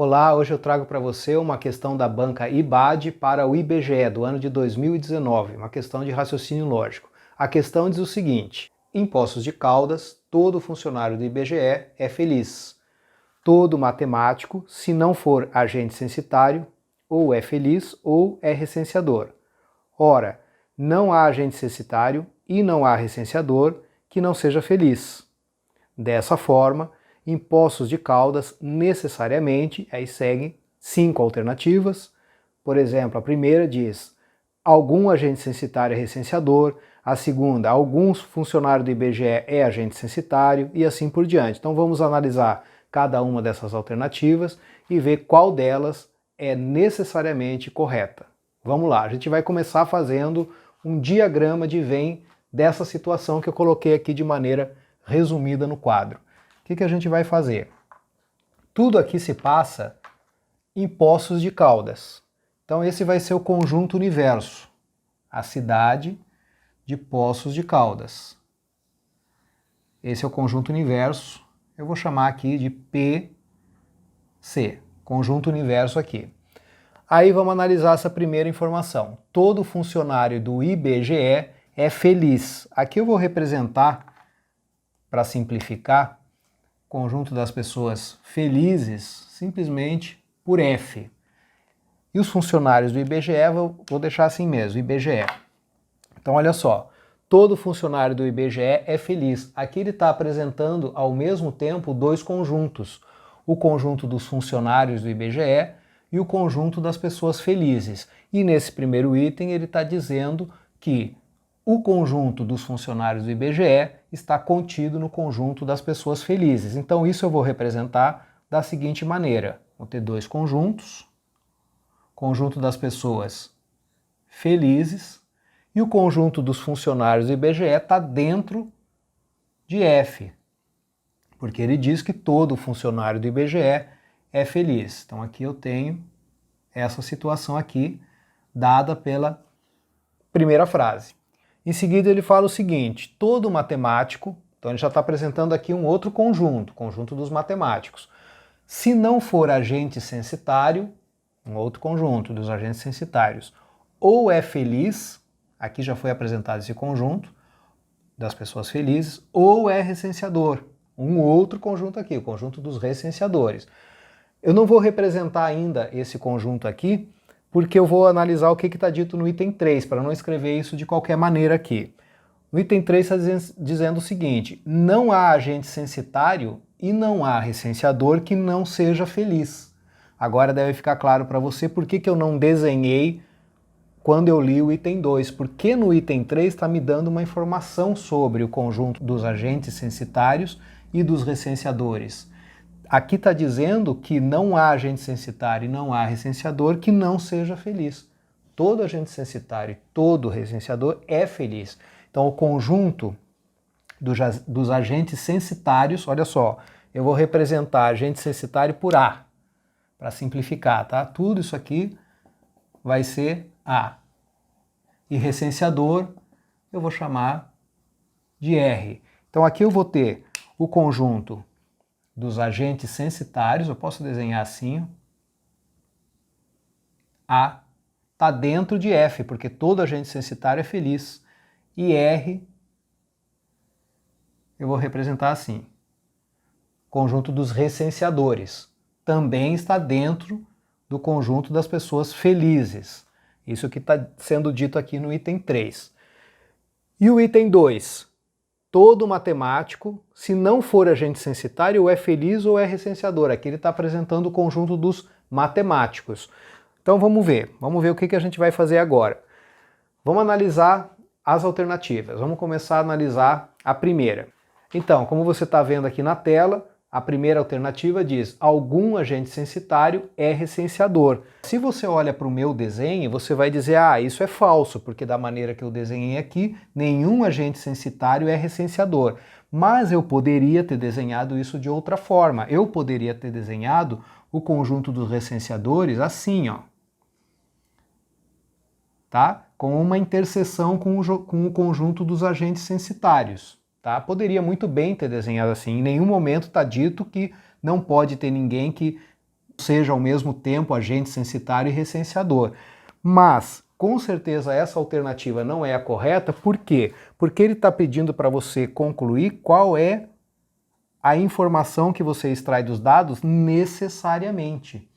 Olá, hoje eu trago para você uma questão da banca IBAD para o IBGE do ano de 2019, uma questão de raciocínio lógico. A questão diz o seguinte: em Poços de Caldas, todo funcionário do IBGE é feliz. Todo matemático, se não for agente censitário, ou é feliz ou é recenseador. Ora, não há agente censitário e não há recenseador que não seja feliz. Dessa forma, em Poços de Caldas, necessariamente, aí seguem 5 alternativas. Por exemplo, a primeira diz: algum agente censitário é recenseador. A segunda: algum funcionário do IBGE é agente censitário, e assim por diante. Então vamos analisar cada uma dessas alternativas e ver qual delas é necessariamente correta. Vamos lá, a gente vai começar fazendo um diagrama de Venn dessa situação que eu coloquei aqui de maneira resumida no quadro. O que a gente vai fazer? Tudo aqui se passa em Poços de Caldas. Então esse vai ser o conjunto universo, a cidade de Poços de Caldas. Esse é o conjunto universo, eu vou chamar aqui de PC, conjunto universo aqui. Aí vamos analisar essa primeira informação. Todo funcionário do IBGE é feliz. Aqui eu vou representar, para simplificar, o conjunto das pessoas felizes simplesmente por F. E os funcionários do IBGE, vou deixar assim mesmo, IBGE. Então olha só, todo funcionário do IBGE é feliz. Aqui ele está apresentando ao mesmo tempo dois conjuntos. O conjunto dos funcionários do IBGE e o conjunto das pessoas felizes. E nesse primeiro item ele está dizendo que o conjunto dos funcionários do IBGE está contido no conjunto das pessoas felizes. Então isso eu vou representar da seguinte maneira. Vou ter dois conjuntos, conjunto das pessoas felizes, e o conjunto dos funcionários do IBGE está dentro de F, porque ele diz que todo funcionário do IBGE é feliz. Então aqui eu tenho essa situação aqui, dada pela primeira frase. Em seguida ele fala o seguinte: todo matemático, então ele já está apresentando aqui um outro conjunto, conjunto dos matemáticos. Se não for agente censitário, um outro conjunto dos agentes censitários, ou é feliz, aqui já foi apresentado esse conjunto das pessoas felizes, ou é recenseador, um outro conjunto aqui, o conjunto dos recenseadores. Eu não vou representar ainda esse conjunto aqui, porque eu vou analisar o que está dito no item 3, para não escrever isso de qualquer maneira aqui. No item 3 está dizendo o seguinte: não há agente censitário e não há recenseador que não seja feliz. Agora deve ficar claro para você por que eu não desenhei quando eu li o item 2, porque no item 3 está me dando uma informação sobre o conjunto dos agentes censitários e dos recenseadores. Aqui está dizendo que não há agente censitário e não há recenseador que não seja feliz. Todo agente censitário e todo recenseador é feliz. Então o conjunto dos agentes censitários, olha só, eu vou representar agente censitário por A, para simplificar, tá? Tudo isso aqui vai ser A. E recenseador eu vou chamar de R. Então aqui eu vou ter o conjunto dos agentes censitários, eu posso desenhar assim, A está dentro de F, porque todo agente censitário é feliz, e R eu vou representar assim, conjunto dos recenseadores, também está dentro do conjunto das pessoas felizes, isso que está sendo dito aqui no item 3. E o item 2? Todo matemático, se não for agente censitário, ou é feliz ou é recenseador. Aqui ele está apresentando o conjunto dos matemáticos. Então vamos ver o que a gente vai fazer agora. Vamos analisar as alternativas. Vamos começar a analisar a primeira. Então, como você está vendo aqui na tela, a primeira alternativa diz: algum agente censitário é recenseador. Se você olha para o meu desenho, você vai dizer: ah, isso é falso, porque da maneira que eu desenhei aqui, nenhum agente censitário é recenseador. Mas eu poderia ter desenhado isso de outra forma. Eu poderia ter desenhado o conjunto dos recenseadores assim, ó. Tá? Com uma interseção com o conjunto dos agentes censitários. Tá? Poderia muito bem ter desenhado assim. Em nenhum momento está dito que não pode ter ninguém que seja ao mesmo tempo agente censitário e recenseador. Mas, com certeza, essa alternativa não é a correta. Por quê? Porque ele está pedindo para você concluir qual é a informação que você extrai dos dados necessariamente.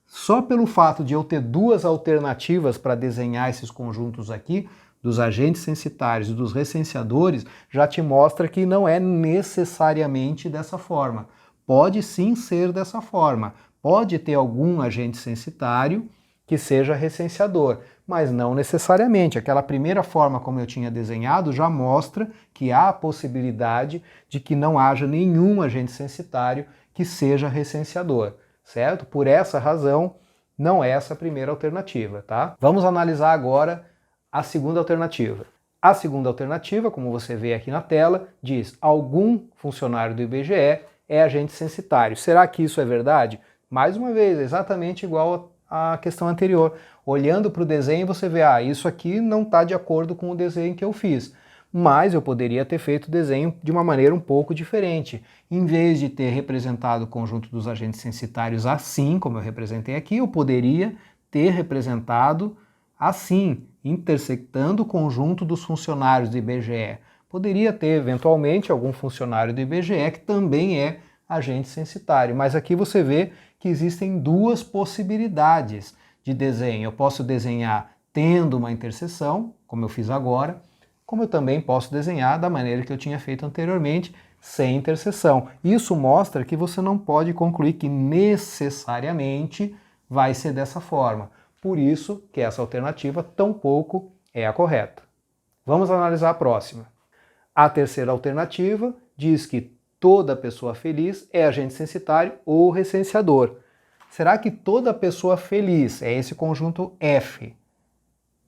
Só pelo fato de eu ter duas alternativas para desenhar esses conjuntos aqui, dos agentes censitários e dos recenseadores, já te mostra que não é necessariamente dessa forma. Pode sim ser dessa forma. Pode ter algum agente censitário que seja recenseador, mas não necessariamente. Aquela primeira forma como eu tinha desenhado já mostra que há a possibilidade de que não haja nenhum agente censitário que seja recenseador, certo? Por essa razão, não é essa a primeira alternativa, tá? Vamos analisar agora a segunda alternativa. A segunda alternativa, como você vê aqui na tela, diz: algum funcionário do IBGE é agente censitário. Será que isso é verdade? Mais uma vez, exatamente igual à questão anterior. Olhando para o desenho, você vê, isso aqui não está de acordo com o desenho que eu fiz. Mas eu poderia ter feito o desenho de uma maneira um pouco diferente. Em vez de ter representado o conjunto dos agentes censitários assim, como eu representei aqui, eu poderia ter representado assim, intersectando o conjunto dos funcionários do IBGE. Poderia ter, eventualmente, algum funcionário do IBGE que também é agente censitário, mas aqui você vê que existem duas possibilidades de desenho. Eu posso desenhar tendo uma interseção, como eu fiz agora, como eu também posso desenhar da maneira que eu tinha feito anteriormente, sem interseção. Isso mostra que você não pode concluir que necessariamente vai ser dessa forma. Por isso que essa alternativa tampouco é a correta. Vamos analisar a próxima. A terceira alternativa diz que toda pessoa feliz é agente censitário ou recenseador. Será que toda pessoa feliz, é esse conjunto F,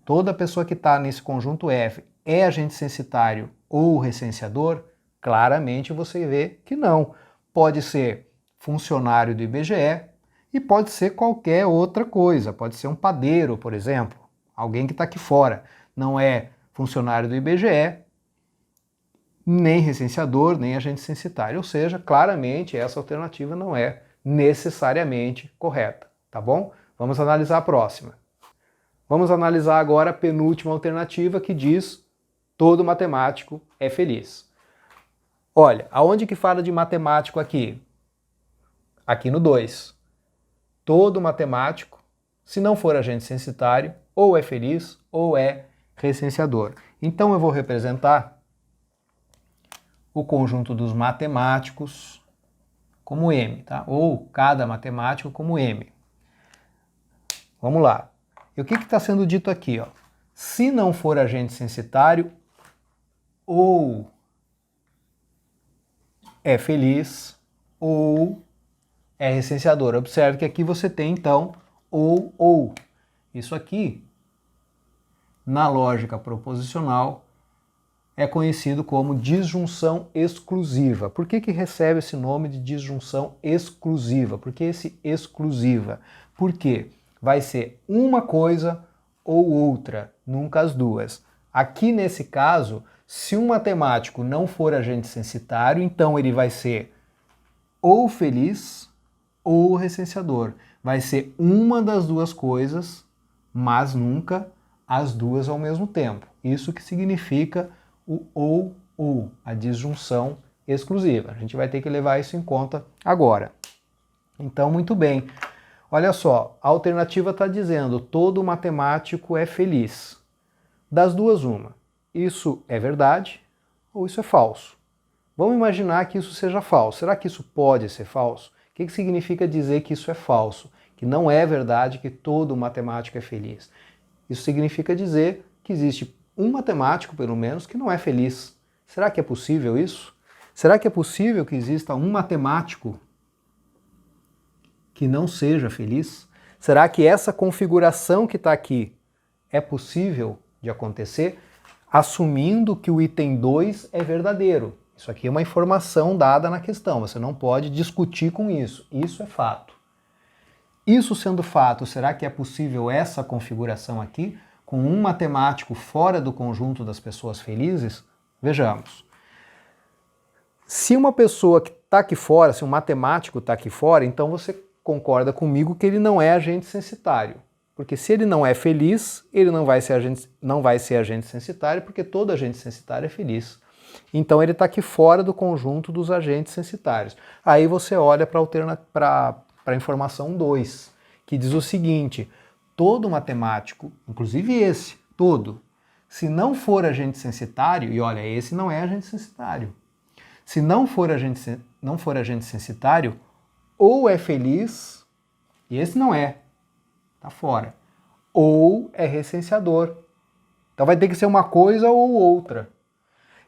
toda pessoa que está nesse conjunto F é agente censitário ou recenseador? Claramente você vê que não. Pode ser funcionário do IBGE e pode ser qualquer outra coisa. Pode ser um padeiro, por exemplo, alguém que está aqui fora. Não é funcionário do IBGE, nem recenseador, nem agente censitário. Ou seja, claramente essa alternativa não é necessariamente correta, tá bom? Vamos analisar a próxima. Vamos analisar agora a penúltima alternativa que diz: todo matemático é feliz. Olha, aonde que fala de matemático aqui? Aqui no 2. Todo matemático, se não for agente censitário, ou é feliz ou é recenseador. Então eu vou representar o conjunto dos matemáticos como M, tá? Ou cada matemático como M. Vamos lá. E o que está sendo dito aqui? Se não for agente censitário, ou é feliz, ou é recenseador. Observe que aqui você tem, então, ou. Isso aqui, na lógica proposicional, é conhecido como disjunção exclusiva. Por que recebe esse nome de disjunção exclusiva? Por que esse exclusiva? Porque vai ser uma coisa ou outra, nunca as duas. Aqui nesse caso, se um matemático não for agente censitário, então ele vai ser ou feliz ou recenseador. Vai ser uma das duas coisas, mas nunca as duas ao mesmo tempo. Isso que significa o ou, a disjunção exclusiva. A gente vai ter que levar isso em conta agora. Então, muito bem. Olha só, a alternativa está dizendo: todo matemático é feliz. Das duas, uma. Isso é verdade ou isso é falso? Vamos imaginar que isso seja falso. Será que isso pode ser falso? O que significa dizer que isso é falso? Que não é verdade que todo matemático é feliz. Isso significa dizer que existe um matemático, pelo menos, que não é feliz. Será que é possível isso? Será que é possível que exista um matemático que não seja feliz? Será que essa configuração que está aqui é possível de acontecer, assumindo que o item 2 é verdadeiro? Isso aqui é uma informação dada na questão, você não pode discutir com isso. Isso é fato. Isso sendo fato, será que é possível essa configuração aqui, com um matemático fora do conjunto das pessoas felizes? Vejamos. Se uma pessoa que está aqui fora, se um matemático está aqui fora, então você concorda comigo que ele não é agente censitário. Porque se ele não é feliz, ele não vai ser agente censitário, porque todo agente censitário é feliz. Então ele está aqui fora do conjunto dos agentes censitários. Aí você olha para a informação 2, que diz o seguinte: todo matemático, inclusive esse, todo, se não for agente censitário, e olha, esse não é agente censitário, se não for agente censitário, ou é feliz, e esse não é, está fora, ou é recenseador. Então vai ter que ser uma coisa ou outra.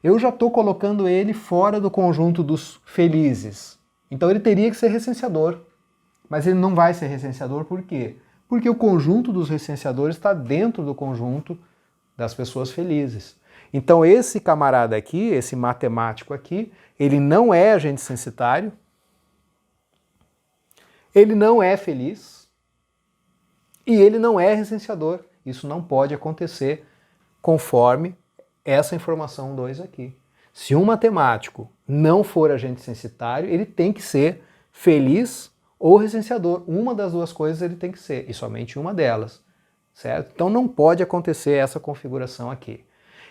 Eu já estou colocando ele fora do conjunto dos felizes. Então ele teria que ser recenseador. Mas ele não vai ser recenseador por quê? Porque o conjunto dos recenseadores está dentro do conjunto das pessoas felizes. Então esse camarada aqui, esse matemático aqui, ele não é agente censitário, ele não é feliz e ele não é recenseador. Isso não pode acontecer conforme essa informação 2 aqui. Se um matemático não for agente censitário, ele tem que ser feliz ou recenseador. Uma das duas coisas ele tem que ser, e somente uma delas, certo? Então não pode acontecer essa configuração aqui.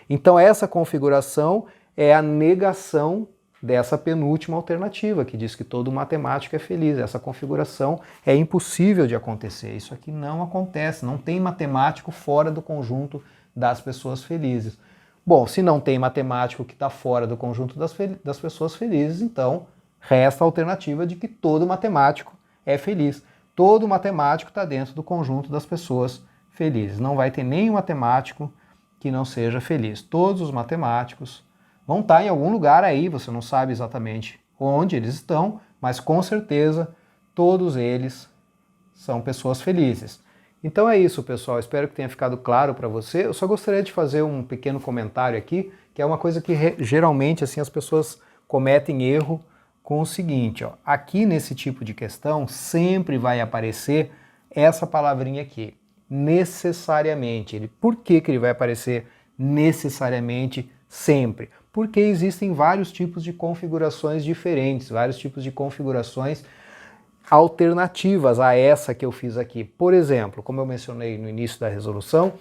Então essa configuração é a negação dessa penúltima alternativa, que diz que todo matemático é feliz. Essa configuração é impossível de acontecer. Isso aqui não acontece, não tem matemático fora do conjunto das pessoas felizes. Bom, se não tem matemático que está fora do conjunto das pessoas felizes, então resta a alternativa de que todo matemático é feliz. Todo matemático está dentro do conjunto das pessoas felizes. Não vai ter nenhum matemático que não seja feliz. Todos os matemáticos vão estar em algum lugar aí, você não sabe exatamente onde eles estão, mas com certeza todos eles são pessoas felizes. Então é isso, pessoal. Espero que tenha ficado claro para você. Eu só gostaria de fazer um pequeno comentário aqui, que é uma coisa que geralmente assim, as pessoas cometem erro com o seguinte, ó. Aqui nesse tipo de questão sempre vai aparecer essa palavrinha aqui, necessariamente. Por que ele vai aparecer necessariamente sempre? Porque existem vários tipos de configurações diferentes, vários tipos de configurações alternativas a essa que eu fiz aqui. Por exemplo, como eu mencionei no início da resolução,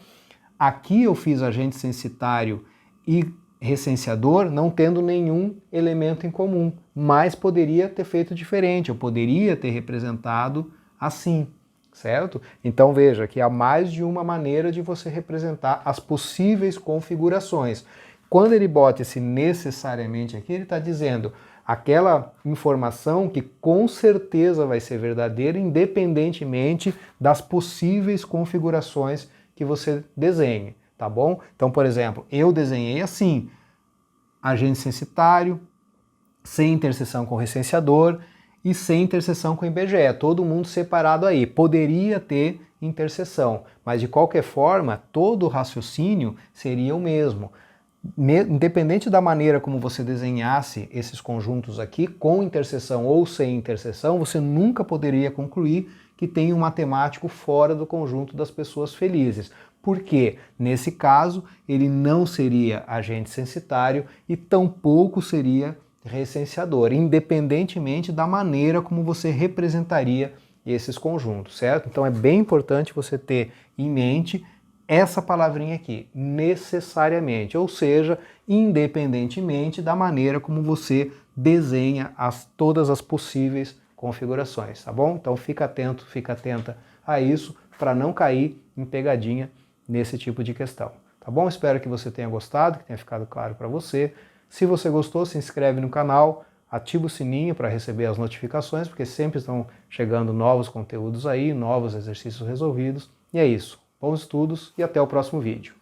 aqui eu fiz agente censitário e recenseador não tendo nenhum elemento em comum, mas poderia ter feito diferente, eu poderia ter representado assim, certo? Então veja que há mais de uma maneira de você representar as possíveis configurações. Quando ele bota esse necessariamente aqui, ele está dizendo aquela informação que com certeza vai ser verdadeira, independentemente das possíveis configurações que você desenhe, tá bom? Então, por exemplo, eu desenhei assim, agente censitário, sem interseção com o recenseador e sem interseção com o IBGE, todo mundo separado aí. Poderia ter interseção, mas de qualquer forma, todo o raciocínio seria o mesmo. Independente da maneira como você desenhasse esses conjuntos aqui, com interseção ou sem interseção, você nunca poderia concluir que tem um matemático fora do conjunto das pessoas felizes. Porque, nesse caso, ele não seria agente censitário e tampouco seria recenseador, independentemente da maneira como você representaria esses conjuntos, certo? Então é bem importante você ter em mente essa palavrinha aqui, necessariamente, ou seja, independentemente da maneira como você desenha todas as possíveis configurações, tá bom? Então fica atento, fica atenta a isso para não cair em pegadinha nesse tipo de questão, tá bom? Espero que você tenha gostado, que tenha ficado claro para você. Se você gostou, se inscreve no canal, ativa o sininho para receber as notificações, porque sempre estão chegando novos conteúdos aí, novos exercícios resolvidos. E é isso. Bons estudos e até o próximo vídeo.